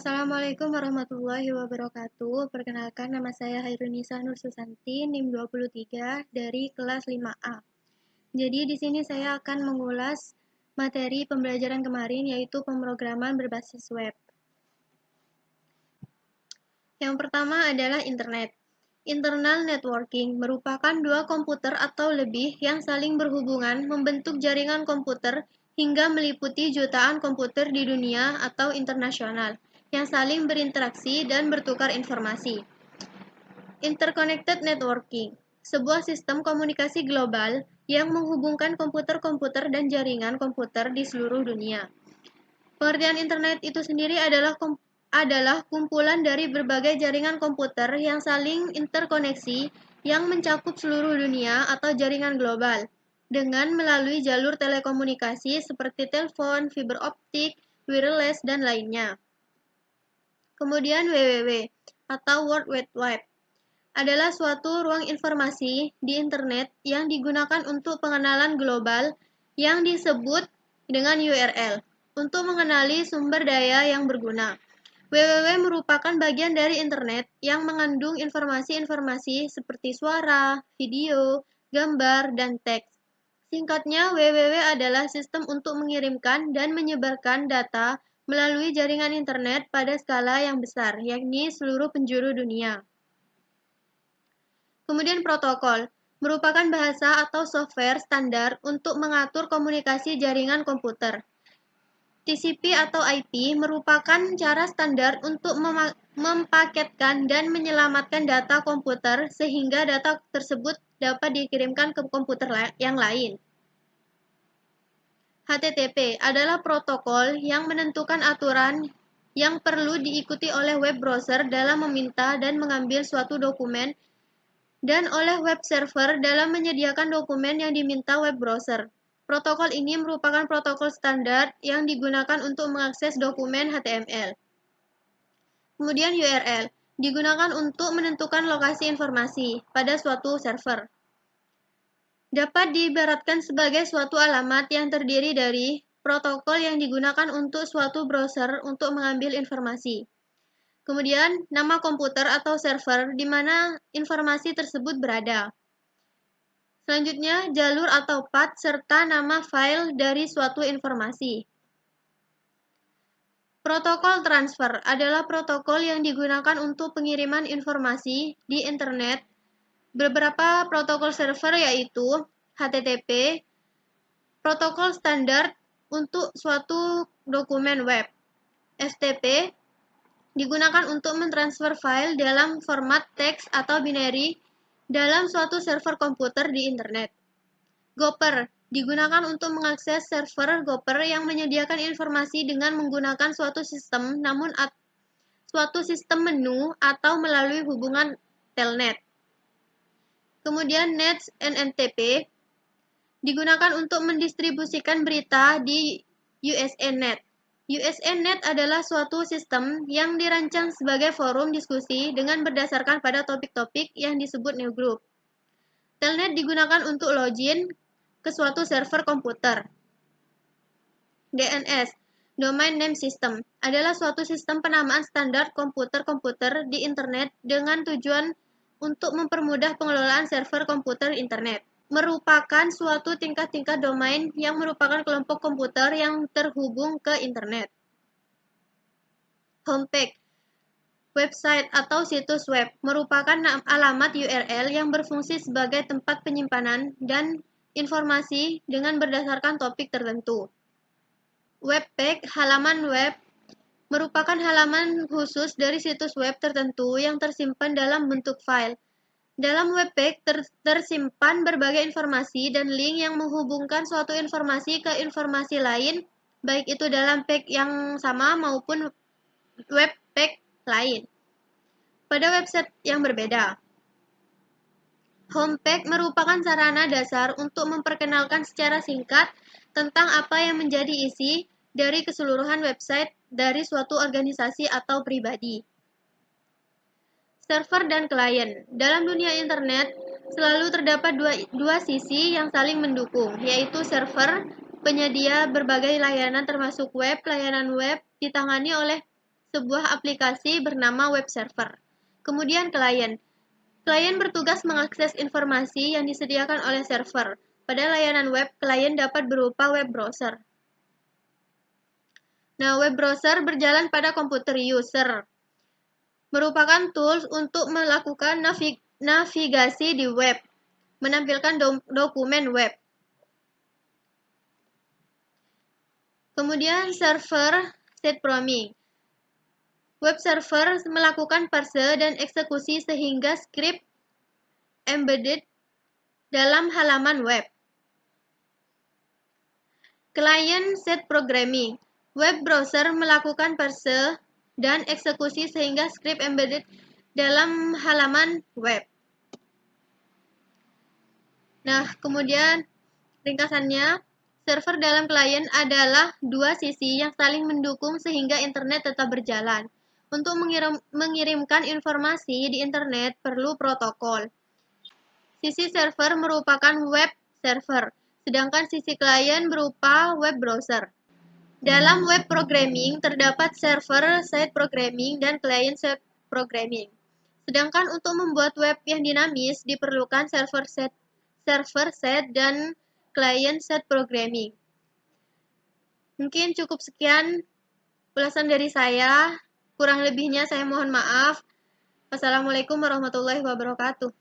Assalamualaikum warahmatullahi wabarakatuh. Perkenalkan, nama saya Hairunisa Nur Susanti, NIM 23 dari kelas 5A. Jadi di sini saya akan mengulas materi pembelajaran kemarin, yaitu pemrograman berbasis web. Yang pertama adalah internet. Internal networking merupakan dua komputer atau lebih yang saling berhubungan membentuk jaringan komputer hingga meliputi jutaan komputer di dunia atau internasional yang saling berinteraksi dan bertukar informasi. Interconnected networking, sebuah sistem komunikasi global yang menghubungkan komputer-komputer dan jaringan komputer di seluruh dunia. Pengertian internet itu sendiri adalah kumpulan dari berbagai jaringan komputer yang saling interkoneksi yang mencakup seluruh dunia atau jaringan global dengan melalui jalur telekomunikasi seperti telepon, fiber optik, wireless, dan lainnya. Kemudian WWW atau World Wide Web adalah suatu ruang informasi di internet yang digunakan untuk pengenalan global yang disebut dengan URL untuk mengenali sumber daya yang berguna. WWW merupakan bagian dari internet yang mengandung informasi-informasi seperti suara, video, gambar, dan teks. Singkatnya, WWW adalah sistem untuk mengirimkan dan menyebarkan data melalui jaringan internet pada skala yang besar, yakni seluruh penjuru dunia. Kemudian protokol merupakan bahasa atau software standar untuk mengatur komunikasi jaringan komputer. TCP atau IP merupakan cara standar untuk mempaketkan dan menyelamatkan data komputer sehingga data tersebut dapat dikirimkan ke komputer yang lain. HTTP adalah protokol yang menentukan aturan yang perlu diikuti oleh web browser dalam meminta dan mengambil suatu dokumen dan oleh web server dalam menyediakan dokumen yang diminta web browser. Protokol ini merupakan protokol standar yang digunakan untuk mengakses dokumen HTML. Kemudian URL digunakan untuk menentukan lokasi informasi pada suatu server. Dapat diibaratkan sebagai suatu alamat yang terdiri dari protokol yang digunakan untuk suatu browser untuk mengambil informasi. Kemudian, nama komputer atau server di mana informasi tersebut berada. Selanjutnya, jalur atau path serta nama file dari suatu informasi. Protokol transfer adalah protokol yang digunakan untuk pengiriman informasi di internet. Beberapa protokol server yaitu HTTP, protokol standar untuk suatu dokumen web. FTP digunakan untuk mentransfer file dalam format teks atau binary dalam suatu server komputer di internet. Gopher digunakan untuk mengakses server Gopher yang menyediakan informasi dengan menggunakan suatu sistem menu atau melalui hubungan telnet. Kemudian Nets NNTP digunakan untuk mendistribusikan berita di USANet. USANet adalah suatu sistem yang dirancang sebagai forum diskusi dengan berdasarkan pada topik-topik yang disebut newsgroup. Telnet digunakan untuk login ke suatu server komputer. DNS, Domain Name System, adalah suatu sistem penamaan standar komputer-komputer di internet dengan tujuan untuk mempermudah pengelolaan server komputer internet. Merupakan suatu tingkat-tingkat domain yang merupakan kelompok komputer yang terhubung ke internet. Homepage, website atau situs web, merupakan alamat URL yang berfungsi sebagai tempat penyimpanan dan informasi dengan berdasarkan topik tertentu. Web page, halaman web, merupakan halaman khusus dari situs web tertentu yang tersimpan dalam bentuk file. Dalam web page tersimpan berbagai informasi dan link yang menghubungkan suatu informasi ke informasi lain, baik itu dalam page yang sama maupun web page lain pada website yang berbeda. Homepage merupakan sarana dasar untuk memperkenalkan secara singkat tentang apa yang menjadi isi dari keseluruhan website dari suatu organisasi atau pribadi. Server dan klien. Dalam dunia internet, selalu terdapat dua sisi yang saling mendukung, yaitu server, penyedia berbagai layanan termasuk web. Layanan web ditangani oleh sebuah aplikasi bernama web server. Kemudian klien. Klien bertugas mengakses informasi yang disediakan oleh server. Pada layanan web, klien dapat berupa web browser. Nah, web browser berjalan pada komputer user. Merupakan tools untuk melakukan navigasi di web, menampilkan dokumen web. Kemudian server set programming. Web server melakukan parse dan eksekusi sehingga skrip embedded dalam halaman web. Client set programming. Web browser melakukan parse dan eksekusi sehingga skrip embedded dalam halaman web. Nah, kemudian ringkasannya, server dalam klien adalah dua sisi yang saling mendukung sehingga internet tetap berjalan. Untuk mengirimkan informasi di internet perlu protokol. Sisi server merupakan web server, sedangkan sisi klien berupa web browser. Dalam web programming terdapat server-side programming dan client-side programming. Sedangkan untuk membuat web yang dinamis diperlukan server-side dan client-side programming. Mungkin cukup sekian ulasan dari saya. Kurang lebihnya saya mohon maaf. Wassalamualaikum warahmatullahi wabarakatuh.